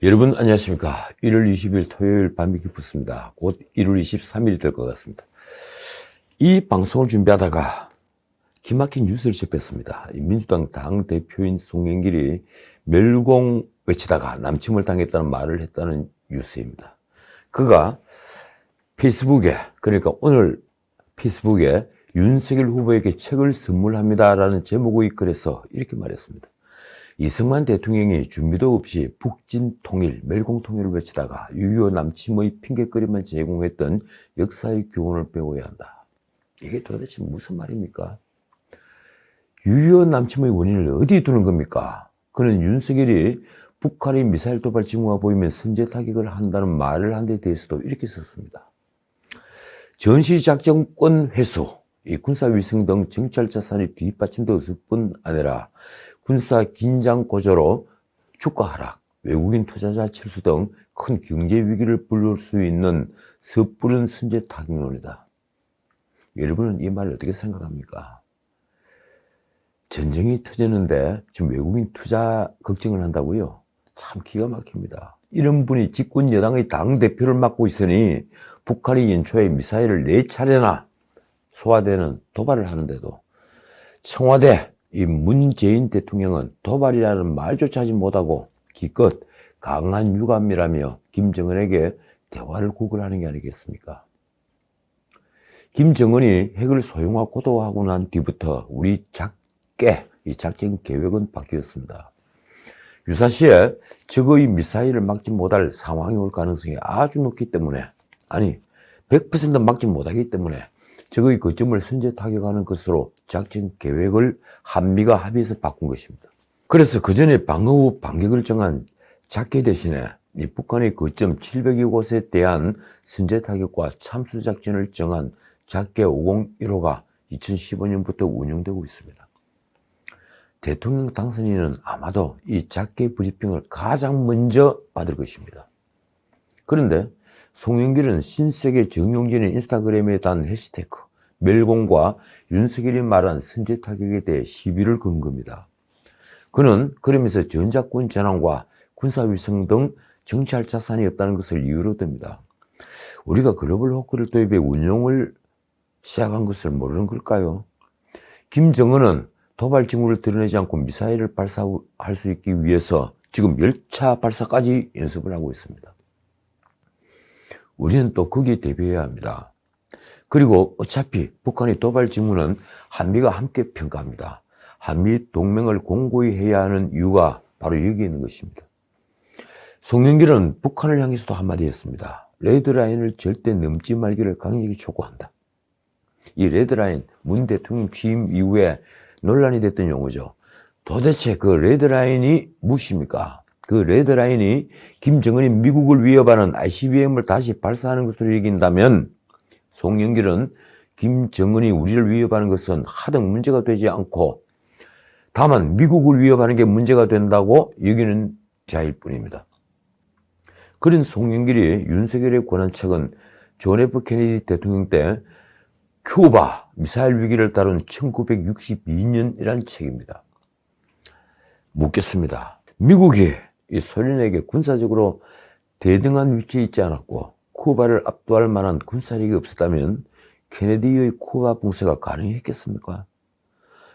여러분 안녕하십니까. 1월 20일 토요일 밤이 깊었습니다. 곧 1월 23일이 될 것 같습니다. 이 방송을 준비하다가 기막힌 뉴스를 접했습니다. 민주당 당대표인 송영길이 멸공 외치다가 남침을 당했다는 말을 했다는 뉴스입니다. 그가 페이스북에, 그러니까 오늘 페이스북에 윤석열 후보에게 책을 선물합니다라는 제목의 글에서 이렇게 말했습니다. 이승만 대통령이 준비도 없이 북진 통일, 멸공 통일을 외치다가 6.25 남침의 핑계거리만 제공했던 역사의 교훈을 배워야 한다. 이게 도대체 무슨 말입니까? 6.25 남침의 원인을 어디에 두는 겁니까? 그는 윤석열이 북한이 미사일 도발 징후가 보이면 선제 타격을 한다는 말을 한 데 대해서도 이렇게 썼습니다. 전시작전권 회수, 이 군사위성 등 정찰 자산이 뒷받침도 없을 뿐 아니라 군사 긴장 고조로 주가 하락, 외국인 투자자 철수 등 큰 경제 위기를 불러올 수 있는 섣부른 선제 타격론이다. 여러분은 이 말을 어떻게 생각합니까? 전쟁이 터지는데 지금 외국인 투자 걱정을 한다고요? 참 기가 막힙니다. 이런 분이 집권 여당의 당대표를 맡고 있으니 북한이 연초에 미사일을 4차례나 소화되는 도발을 하는데도 청와대 이 문재인 대통령은 도발이라는 말조차 하지 못하고 기껏 강한 유감이라며 김정은에게 대화를 구걸하는 게 아니겠습니까? 김정은이 핵을 소형화 고도화하고 난 뒤부터 우리 이 작전 계획은 바뀌었습니다. 유사시에 적의 미사일을 막지 못할 상황이 올 가능성이 아주 높기 때문에, 아니 100% 막지 못하기 때문에 적의 거점을 선제 타격하는 것으로 작전 계획을 한미가 합의해서 바꾼 것입니다. 그래서 그 전에 방어 후 반격을 정한 작계 대신에 이 북한의 거점 700여 곳에 대한 선제 타격과 참수 작전을 정한 작계 501호가 2015년부터 운영되고 있습니다. 대통령 당선인은 아마도 이 작계 브리핑을 가장 먼저 받을 것입니다. 그런데 송영길은 신세계 정용진의 인스타그램에 단 해시태그 멸공과 윤석열이 말한 선제 타격에 대해 시비를 건 겁니다. 그는 그러면서 전작권 전환과 군사위성 등 정찰 자산이 없다는 것을 이유로 듭니다. 우리가 글로벌 호크를 도입해 운용을 시작한 것을 모르는 걸까요? 김정은은 도발 징후를 드러내지 않고 미사일을 발사할 수 있기 위해서 지금 열차 발사까지 연습을 하고 있습니다. 우리는 또 거기에 대비해야 합니다. 그리고 어차피 북한의 도발 징후는 한미가 함께 평가합니다. 한미 동맹을 공고히 해야 하는 이유가 바로 여기에 있는 것입니다. 송영길은 북한을 향해서도 한마디 했습니다. 레드라인을 절대 넘지 말기를 강력히 촉구한다. 이 레드라인, 문 대통령 취임 이후에 논란이 됐던 용어죠. 도대체 그 레드라인이 무엇입니까? 그 레드라인이 김정은이 미국을 위협하는 ICBM을 다시 발사하는 것으로 여긴다면 송영길은 김정은이 우리를 위협하는 것은 하등 문제가 되지 않고 다만 미국을 위협하는 게 문제가 된다고 여기는 자일 뿐입니다. 그런 송영길이 윤석열의 권한책은 존 F 케네디 대통령 때 큐바 미사일 위기를 다룬 1962년이라는 책입니다. 묻겠습니다. 미국이 이 소련에게 군사적으로 대등한 위치에 있지 않았고 쿠바를 압도할 만한 군사력이 없었다면 케네디의 쿠바 봉쇄가 가능했겠습니까?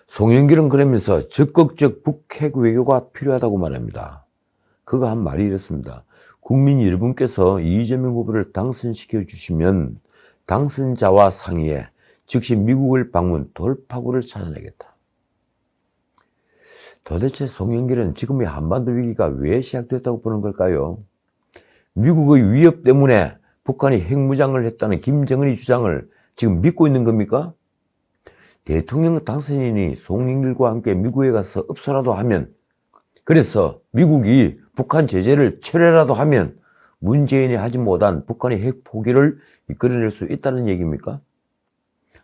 송영길은 그러면서 적극적 북핵 외교가 필요하다고 말합니다. 그가 한 말이 이렇습니다. 국민 여러분께서 이재명 후보를 당선시켜 주시면 당선자와 상의해 즉시 미국을 방문 돌파구를 찾아내겠다. 도대체 송영길은 지금의 한반도 위기가 왜 시작됐다고 보는 걸까요? 미국의 위협 때문에 북한이 핵무장을 했다는 김정은의 주장을 지금 믿고 있는 겁니까? 대통령 당선인이 송영길과 함께 미국에 가서 읍소라도 하면, 그래서 미국이 북한 제재를 철회라도 하면 문재인이 하지 못한 북한의 핵 포기를 이끌어낼 수 있다는 얘기입니까?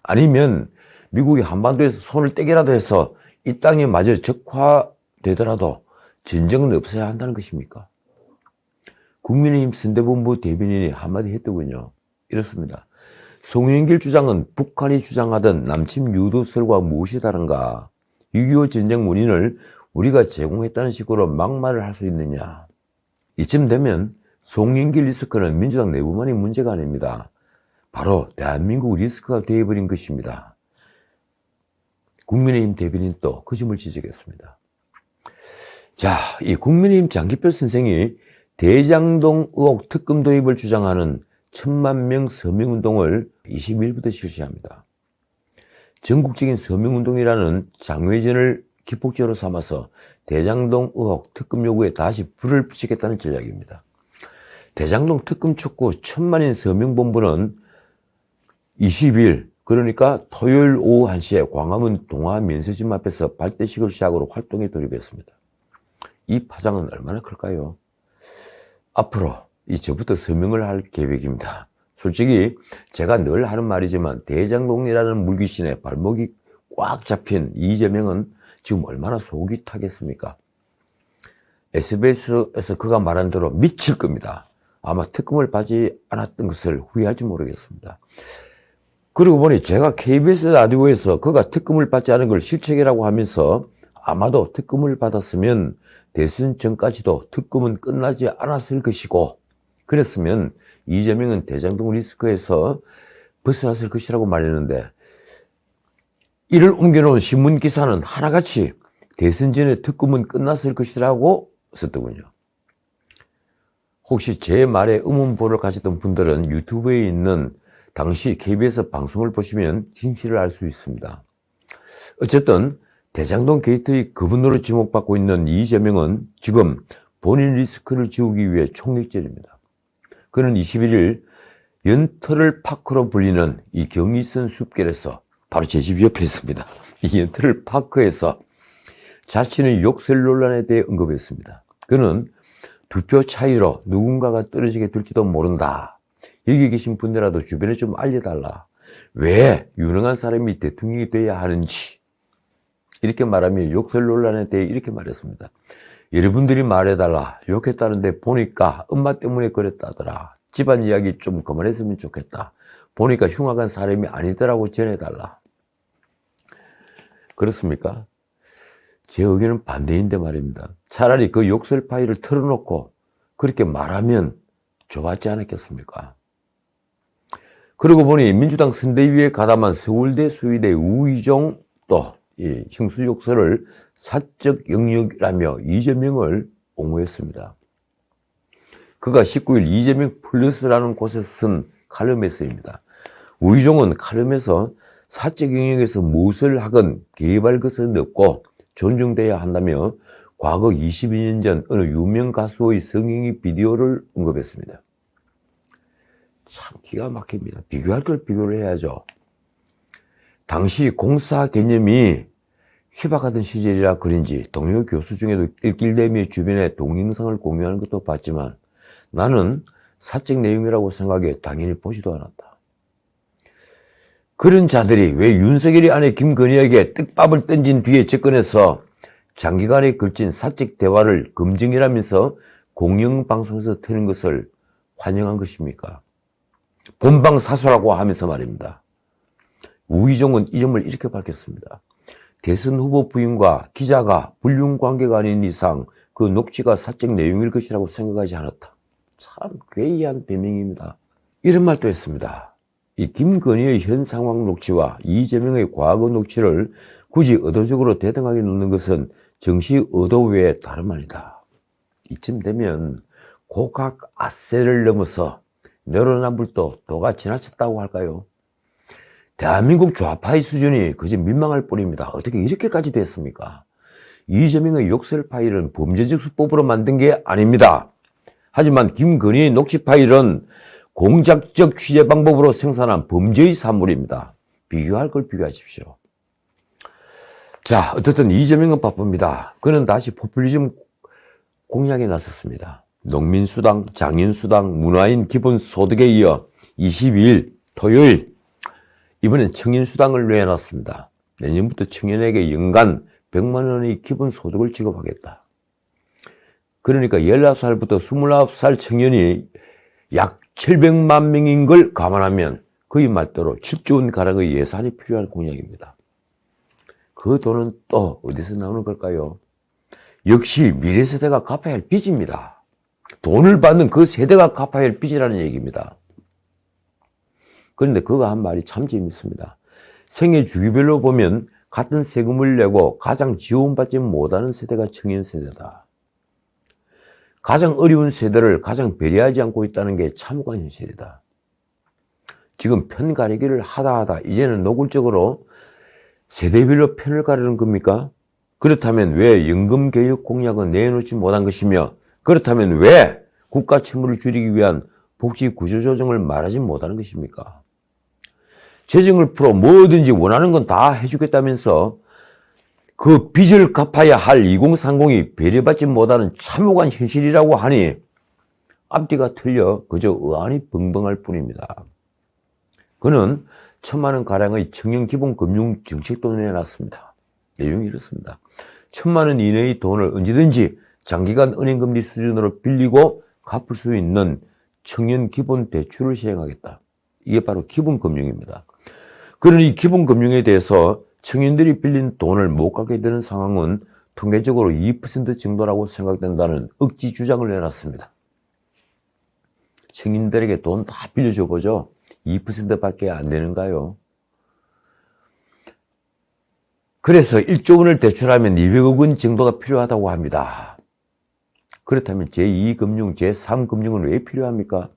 아니면 미국이 한반도에서 손을 떼기라도 해서 이 땅이 마저 적화되더라도 전쟁은 없어야 한다는 것입니까? 국민의힘 선대본부 대변인이 한마디 했더군요. 이렇습니다. 송영길 주장은 북한이 주장하던 남침 유도설과 무엇이 다른가? 6.25 전쟁 원인을 우리가 제공했다는 식으로 막말을 할 수 있느냐? 이쯤 되면 송영길 리스크는 민주당 내부만의 문제가 아닙니다. 바로 대한민국 리스크가 되어버린 것입니다. 국민의힘 대변인 또 그 점을 지적했습니다. 자, 이 국민의힘 장기표 선생이 대장동 의혹 특검 도입을 주장하는 1000만 서명운동을 22일부터 실시합니다. 전국적인 서명운동이라는 장외전을 기폭제로 삼아서 대장동 의혹 특검 요구에 다시 불을 붙이겠다는 전략입니다. 대장동 특검 촉구 1000만인 서명본부는 20일, 그러니까 토요일 오후 1시에 광화문 동아면세점 앞에서 발대식을 시작으로 활동에 돌입했습니다. 이 파장은 얼마나 클까요? 앞으로 이제부터 서명을 할 계획입니다. 솔직히 제가 늘 하는 말이지만 대장동이라는 물귀신에 발목이 꽉 잡힌 이재명은 지금 얼마나 속이 타겠습니까? SBS에서 그가 말한 대로 미칠 겁니다. 아마 특검을 받지 않았던 것을 후회할지 모르겠습니다. 그리고 보니 제가 KBS 라디오에서 그가 특검을 받지 않은 걸 실책이라고 하면서 아마도 특검을 받았으면 대선 전까지도 특검은 끝나지 않았을 것이고, 그랬으면 이재명은 대장동 리스크에서 벗어났을 것이라고 말했는데, 이를 옮겨놓은 신문 기사는 하나같이 대선 전에 특검은 끝났을 것이라고 썼더군요. 혹시 제 말에 의문보를 가졌던 분들은 유튜브에 있는 당시 KBS 방송을 보시면 진실을 알 수 있습니다. 어쨌든 대장동 게이트의 그분으로 지목받고 있는 이재명은 지금 본인 리스크를 지우기 위해 총력전입니다. 그는 21일 연터럴 파크로 불리는 이 경의선 숲길에서, 바로 제 집 옆에 있습니다. 이 연터럴 파크에서 자신의 욕설 논란에 대해 언급했습니다. 그는 2표 차이로 누군가가 떨어지게 될지도 모른다. 여기 계신 분들이라도 주변에 좀 알려달라. 왜 유능한 사람이 대통령이 돼야 하는지. 이렇게 말하며 욕설 논란에 대해 이렇게 말했습니다. 여러분들이 말해달라. 욕했다는데 보니까 엄마 때문에 그랬다더라. 집안 이야기 좀 그만했으면 좋겠다. 보니까 흉악한 사람이 아니더라고 전해달라. 그렇습니까? 제 의견은 반대인데 말입니다. 차라리 그 욕설 파일을 털어놓고 그렇게 말하면 좋았지 않았겠습니까? 그러고 보니 민주당 선대위에 가담한 서울대 수의대 우의정 또 이 형수 욕설을 사적 영역이라며 이재명을 옹호했습니다. 그가 19일 이재명 플러스라는 곳에서 쓴 칼럼에 쓰입니다. 우의정은 칼럼에서 사적 영역에서 무엇을 하건 개입할 것은 없고 존중돼야 한다며 과거 22년 전 어느 유명 가수의 성행위 비디오를 언급했습니다. 참 기가 막힙니다. 비교할 걸 비교를 해야죠. 당시 공사 개념이 희박하던 시절이라 그런지 동료 교수 중에도 일길대미 주변에 동영상을 공유하는 것도 봤지만 나는 사적 내용이라고 생각해 당연히 보지도 않았다. 그런 자들이 왜 윤석열이 아내 김건희에게 떡밥을 던진 뒤에 접근해서 장기간에 걸친 사적 대화를 검증이라면서 공영방송에서 트는 것을 환영한 것입니까? 본방사수라고 하면서 말입니다. 우의정은 이 점을 이렇게 밝혔습니다. 대선 후보 부인과 기자가 불륜 관계가 아닌 이상 그 녹취가 사적 내용일 것이라고 생각하지 않았다. 참 괴이한 변명입니다. 이런 말도 했습니다. 이 김건희의 현 상황 녹취와 이재명의 과거 녹취를 굳이 의도적으로 대등하게 놓는 것은 정치 의도 외에 다름 아니다. 이쯤 되면 고각 아세를 넘어서 내로남불도 도가 지나쳤다고 할까요? 대한민국 좌파의 수준이 그저 민망할 뿐입니다. 어떻게 이렇게까지 됐습니까? 이재명의 욕설 파일은 범죄적 수법으로 만든 게 아닙니다. 하지만 김건희의 녹취 파일은 공작적 취재 방법으로 생산한 범죄의 산물입니다. 비교할 걸 비교하십시오. 자, 어쨌든 이재명은 바쁩니다. 그는 다시 포퓰리즘 공략에 나섰습니다. 농민수당, 장년수당, 문화인 기본소득에 이어 22일 토요일 이번엔 청년수당을 내놨습니다. 내년부터 청년에게 연간 100만 원의 기본소득을 지급하겠다. 그러니까 19살부터 29살 청년이 약 700만 명인 걸 감안하면 그의 말대로 7조 원 가량의 예산이 필요한 공약입니다. 그 돈은 또 어디서 나오는 걸까요? 역시 미래 세대가 갚아야 할 빚입니다. 돈을 받는 그 세대가 갚아야 할 빚이라는 얘기입니다. 그런데 그가 한 말이 참 재밌습니다. 생애 주기별로 보면 같은 세금을 내고 가장 지원받지 못하는 세대가 청년 세대다. 가장 어려운 세대를 가장 배려하지 않고 있다는 게 참혹한 현실이다. 지금 편 가리기를 하다 이제는 노골적으로 세대별로 편을 가르는 겁니까? 그렇다면 왜 연금개혁 공약은 내놓지 못한 것이며, 그렇다면 왜 국가 채무를 줄이기 위한 복지 구조 조정을 말하지 못하는 것입니까? 재정을 풀어 뭐든지 원하는 건 다 해주겠다면서 그 빚을 갚아야 할 2030이 배려받지 못하는 참혹한 현실이라고 하니 앞뒤가 틀려 그저 의안이 벙벙할 뿐입니다. 그는 1,000만 원 가량의 청년 기본 금융 정책도 내놨습니다. 내용이 이렇습니다. 1,000만 원 이내의 돈을 언제든지 장기간 은행금리 수준으로 빌리고 갚을 수 있는 청년 기본 대출을 시행하겠다. 이게 바로 기본금융입니다. 그러니 이 기본금융에 대해서 청년들이 빌린 돈을 못 갚게 되는 상황은 통계적으로 2% 정도라고 생각된다는 억지 주장을 내놨습니다. 청년들에게 돈 다 빌려줘 보죠. 2%밖에 안 되는가요? 그래서 1조 원을 대출하면 200억 원 정도가 필요하다고 합니다. 그렇다면 제2금융, 제3금융은 왜 필요합니까?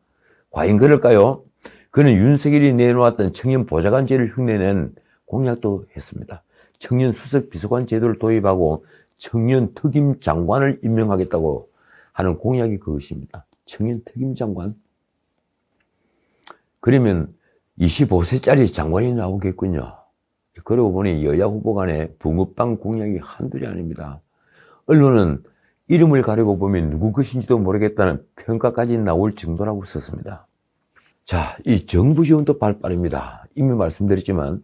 과연 그럴까요? 그는 윤석열이 내놓았던 청년 보좌관제를 흉내낸 공약도 했습니다. 청년 수석 비서관 제도를 도입하고 청년 특임 장관을 임명하겠다고 하는 공약이 그것입니다. 청년 특임 장관? 그러면 25세짜리 장관이 나오겠군요. 그러고 보니 여야 후보 간에 붕어빵 공약이 한둘이 아닙니다. 언론은 이름을 가리고 보면 누구 것인지도 모르겠다는 평가까지 나올 정도라고 썼습니다. 자, 이 정부 지원도 발빠릅니다. 이미 말씀드렸지만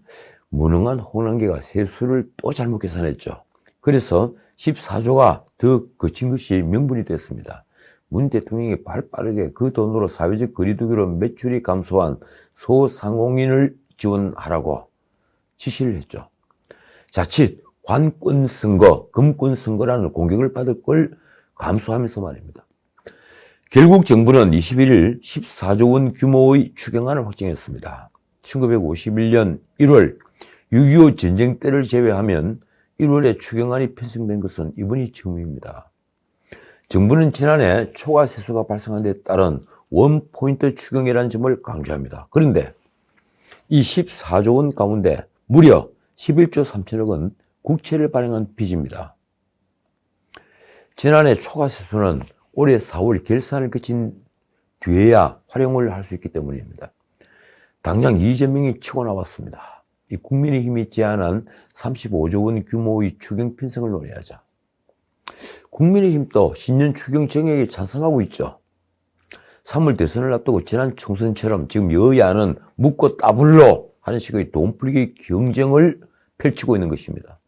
무능한 홍남기가 세수를 또 잘못 계산했죠. 그래서 14조가 더 거친 것이 명분이 됐습니다. 문 대통령이 발빠르게 그 돈으로 사회적 거리두기로 매출이 감소한 소상공인을 지원하라고 지시를 했죠. 자칫 관권선거, 금권선거라는 공격을 받을 걸 감수하면서 말입니다. 결국 정부는 21일 14조 원 규모의 추경안을 확정했습니다. 1951년 1월 6.25 전쟁 때를 제외하면 1월에 추경안이 편성된 것은 이번이 처음입니다. 정부는 지난해 초과 세수가 발생한 데 따른 원포인트 추경이라는 점을 강조합니다. 그런데 이 14조 원 가운데 무려 11조 3천억 원 국채를 발행한 빚입니다. 지난해 초과 세수는 올해 4월 결산을 거친 뒤에야 활용을 할 수 있기 때문입니다. 당장 이재명이 치고 나왔습니다. 이 국민의힘이 제안한 35조 원 규모의 추경 편성을 논의하자. 국민의힘도 신년 추경 정액에 찬성하고 있죠. 3월 대선을 앞두고 지난 총선처럼 지금 여야는 묻고 따블로 하는 식의 돈 풀기 경쟁을 펼치고 있는 것입니다.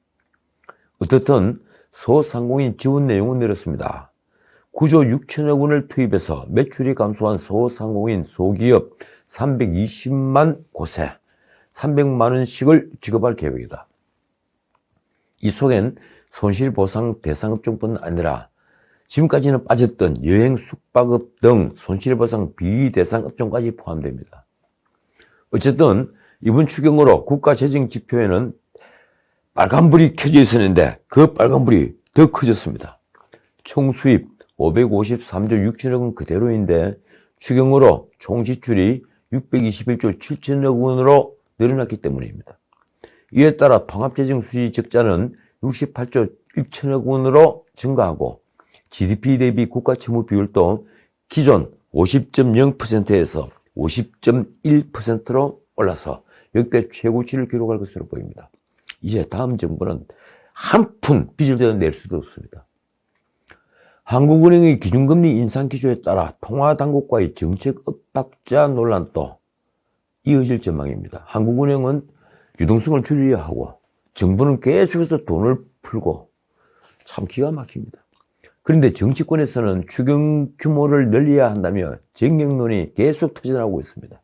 어떻든 소상공인 지원 내용은 이렇습니다. 9조 6천억 원을 투입해서 매출이 감소한 소상공인 소기업 320만 곳에 300만 원씩을 지급할 계획이다. 이 속엔 손실보상 대상업종뿐 아니라 지금까지는 빠졌던 여행 숙박업 등 손실보상 비대상업종까지 포함됩니다. 어쨌든 이번 추경으로 국가재정지표에는 빨간불이 켜져 있었는데 그 빨간불이 더 커졌습니다. 총 수입 553조 6천억 원 그대로인데 추경으로 총 지출이 621조 7천억 원으로 늘어났기 때문입니다. 이에 따라 통합재정 수지 적자는 68조 1천억 원으로 증가하고 GDP 대비 국가채무 비율도 기존 50.0%에서 50.1%로 올라서 역대 최고치를 기록할 것으로 보입니다. 이제 다음 정부는 한 푼 빚을 더 낼 수도 없습니다. 한국은행의 기준금리 인상 기조에 따라 통화당국과의 정책 엇박자 논란도 이어질 전망입니다. 한국은행은 유동성을 줄이려 하고 정부는 계속해서 돈을 풀고 참 기가 막힙니다. 그런데 정치권에서는 추경 규모를 늘려야 한다며 정경론이 계속 터져나오고 있습니다.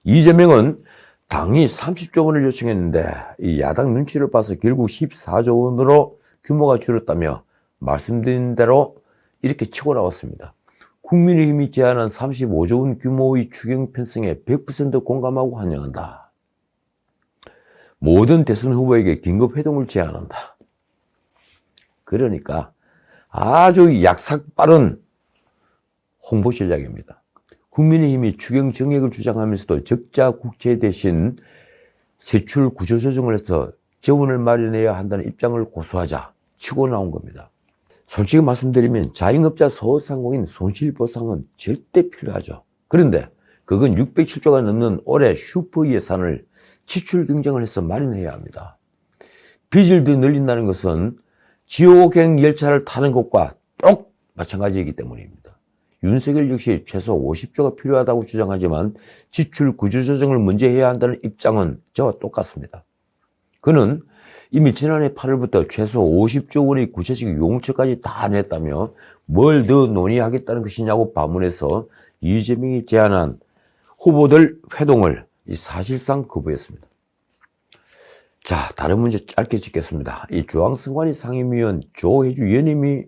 이재명은 당이 30조 원을 요청했는데 이 야당 눈치를 봐서 결국 14조 원으로 규모가 줄었다며 말씀드린 대로 이렇게 치고 나왔습니다. 국민의힘이 제안한 35조 원 규모의 추경 편성에 100% 공감하고 환영한다. 모든 대선 후보에게 긴급 회동을 제안한다. 그러니까 아주 약삭 빠른 홍보 전략입니다. 국민의힘이 추경 정액을 주장하면서도 적자 국채 대신 세출 구조 조정을 해서 재원을 마련해야 한다는 입장을 고수하자 치고 나온 겁니다. 솔직히 말씀드리면 자영업자 소상공인 손실보상은 절대 필요하죠. 그런데 그건 607조가 넘는 올해 슈퍼 예산을 지출 경쟁을 해서 마련해야 합니다. 빚을 더 늘린다는 것은 지옥행 열차를 타는 것과 똑 마찬가지이기 때문입니다. 윤석열 역시 최소 50조가 필요하다고 주장하지만 지출 구조조정을 먼저 해야 한다는 입장은 저와 똑같습니다. 그는 이미 지난해 8월부터 최소 50조 원의 구체적 용처까지 다 냈다며 뭘 더 논의하겠다는 것이냐고 반문해서 이재명이 제안한 후보들 회동을 사실상 거부했습니다. 자, 다른 문제 짧게 짚겠습니다. 이 중앙선관위 상임위원 조혜주 의원님이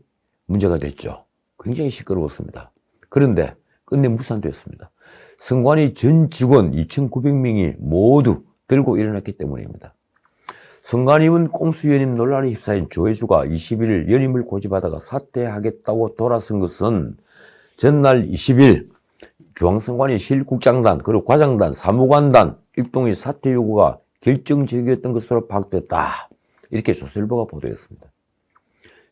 문제가 됐죠. 굉장히 시끄러웠습니다. 그런데 끝내 무산되었습니다. 선관위 전 직원 2,900명이 모두 들고 일어났기 때문입니다. 선관위원 꼼수 연임 논란에 휩싸인 조혜주가 21일 연임을 고집하다가 사퇴하겠다고 돌아선 것은 전날 20일 중앙선관위 실국장단 그리고 과장단, 사무관단 일동의 사퇴 요구가 결정적이었던 것으로 파악됐다. 이렇게 조선일보가 보도했습니다.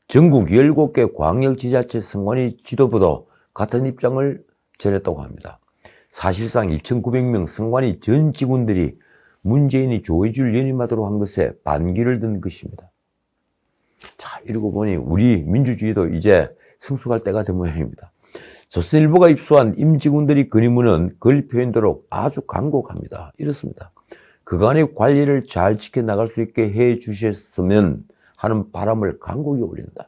전국 17개 광역지자체 선관위 지도부도 같은 입장을 전했다고 합니다. 사실상 2,900명 선관위 전 직원들이 문재인이 조혜주를 연임하도록 한 것에 반기를 든 것입니다. 자, 이러고 보니 우리 민주주의도 이제 성숙할 때가 된 모양입니다. 조선일보가 입수한 임직원들이 그리문은 글 표현대로 아주 간곡합니다. 이렇습니다. 그간의 관리를 잘 지켜나갈 수 있게 해 주셨으면 하는 바람을 간곡히 올린다.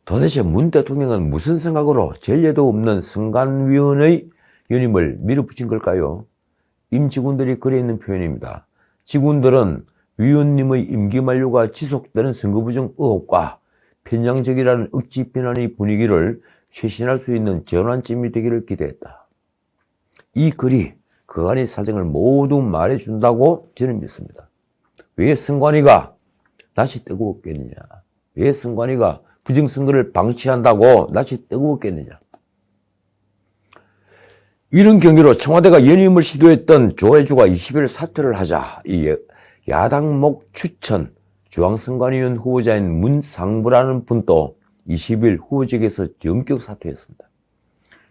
도대체 문 대통령은 무슨 생각으로 전례도 없는 선관위원의 연임을 밀어붙인 걸까요? 임직원들이 글에 있는 표현입니다. 직원들은 위원님의 임기 만료가 지속되는 선거부정 의혹과 편향적이라는 억지 비난의 분위기를 쇄신할 수 있는 전환점이 되기를 기대했다. 이 글이 그간의 사정을 모두 말해준다고 저는 믿습니다. 왜 선관위가 낯이 뜨거웠겠느냐? 왜 선관위가 부정선거를 방치한다고 낯이 뜨거웠겠느냐? 이런 경위로 청와대가 연임을 시도했던 조혜주가 20일 사퇴를 하자 이 야당목 추천 중앙선관위원 후보자인 문상부라는 분도 20일 후보직에서 전격 사퇴했습니다.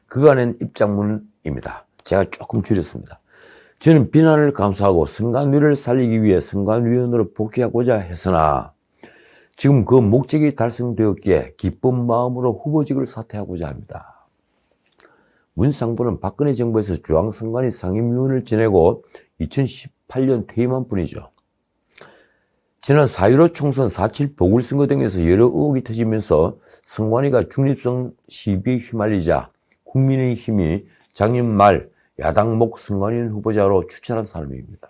그간의 입장문입니다. 제가 조금 줄였습니다. 저는 비난을 감수하고 선관위를 살리기 위해 선관위원으로 복귀하고자 했으나 지금 그 목적이 달성되었기에 기쁜 마음으로 후보직을 사퇴하고자 합니다. 문상부는 박근혜 정부에서 중앙선관위 상임위원을 지내고 2018년 퇴임한 분이죠. 지난 4.15 총선 4.7 보궐선거 등에서 여러 의혹이 터지면서 선관위가 중립성 시비에 휘말리자 국민의힘이 작년 말 야당목 선관위원 후보자로 추천한 사람입니다.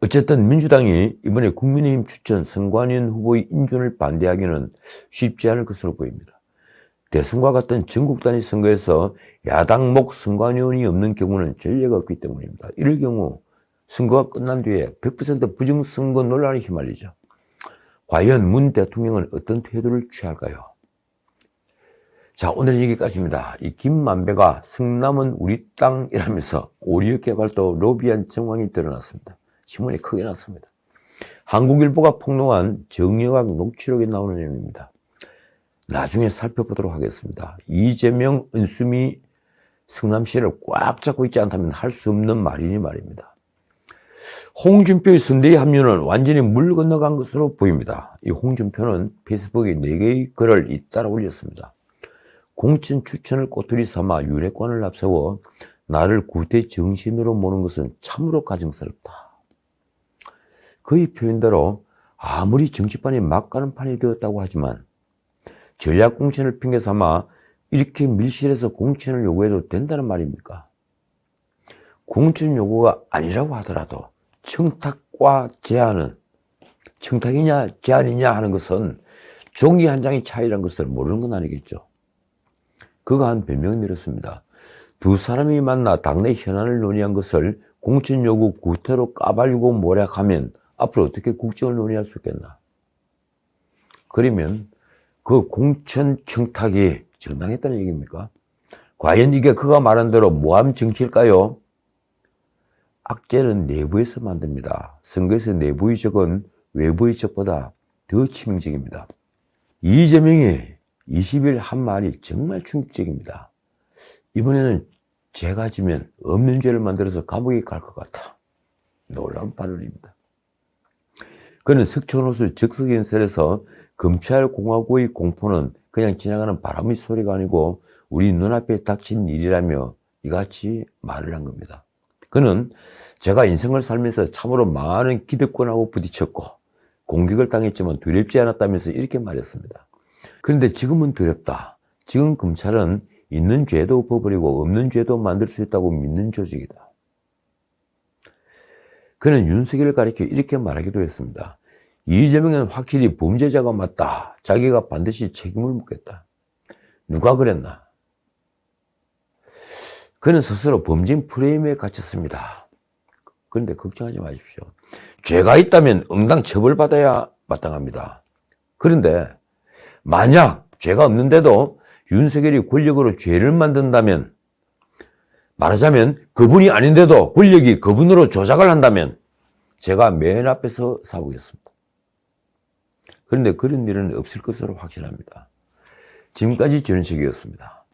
어쨌든 민주당이 이번에 국민의힘 추천 선관위원 후보의 인준을 반대하기는 쉽지 않을 것으로 보입니다. 대선과 같은 전국 단위 선거에서 야당목 선관위원이 없는 경우는 전례가 없기 때문입니다. 이럴 경우 선거가 끝난 뒤에 100% 부정선거 논란에 휘말리죠. 과연 문 대통령은 어떤 태도를 취할까요? 자, 오늘은 여기까지입니다. 이 김만배가 성남은 우리 땅이라면서 오리오 개발도 로비한 정황이 드러났습니다. 신문이 크게 났습니다. 한국일보가 폭로한 정여각 녹취록에 나오는 내용입니다. 나중에 살펴보도록 하겠습니다. 이재명, 은수미 성남시를 꽉 잡고 있지 않다면 할 수 없는 말이니 말입니다. 홍준표의 선대위 합류는 완전히 물 건너간 것으로 보입니다. 이 홍준표는 페이스북에 4개의 글을 잇따라 올렸습니다. 공천 추천을 꼬투리 삼아 윤핵관을 앞세워 나를 구태 정신으로 모는 것은 참으로 가증스럽다. 그의 표현대로 아무리 정치판이 막가는 판이 되었다고 하지만 전략 공천을 핑계 삼아 이렇게 밀실에서 공천을 요구해도 된다는 말입니까? 공천 요구가 아니라고 하더라도 청탁과 제안은 청탁이냐 제안이냐 하는 것은 종이 한 장의 차이라는 것을 모르는 건 아니겠죠. 그가 한 변명을 내렸습니다. 두 사람이 만나 당내 현안을 논의한 것을 공천 요구 구태로 까발리고 모략하면 앞으로 어떻게 국정을 논의할 수 있겠나. 그러면 그 공천 청탁이 정당했다는 얘기입니까? 과연 이게 그가 말한 대로 모함 정치일까요? 악재는 내부에서 만듭니다. 선거에서 내부의 적은 외부의 적보다 더 치명적입니다. 이재명이 20일 한 말이 정말 충격적입니다. 이번에는 제가 지면 없는 죄를 만들어서 감옥에 갈 것 같아. 놀라운 발언입니다. 그는 석촌호수 적석연설에서 검찰공화국의 공포는 그냥 지나가는 바람의 소리가 아니고 우리 눈앞에 닥친 일이라며 이같이 말을 한 겁니다. 그는 제가 인생을 살면서 참으로 많은 기득권하고 부딪혔고 공격을 당했지만 두렵지 않았다면서 이렇게 말했습니다. 그런데 지금은 두렵다. 지금 검찰은 있는 죄도 엎어버리고 없는 죄도 만들 수 있다고 믿는 조직이다. 그는 윤석열을 가리켜 이렇게 말하기도 했습니다. 이재명은 확실히 범죄자가 맞다. 자기가 반드시 책임을 묻겠다. 누가 그랬나? 그는 스스로 범죄인 프레임에 갇혔습니다. 그런데 걱정하지 마십시오. 죄가 있다면 응당 처벌받아야 마땅합니다. 그런데 만약 죄가 없는데도 윤석열이 권력으로 죄를 만든다면, 말하자면 그분이 아닌데도 권력이 그분으로 조작을 한다면 제가 맨 앞에서 싸우겠습니다. 그런데 그런 일은 없을 것으로 확신합니다. 지금까지 전원책이었습니다.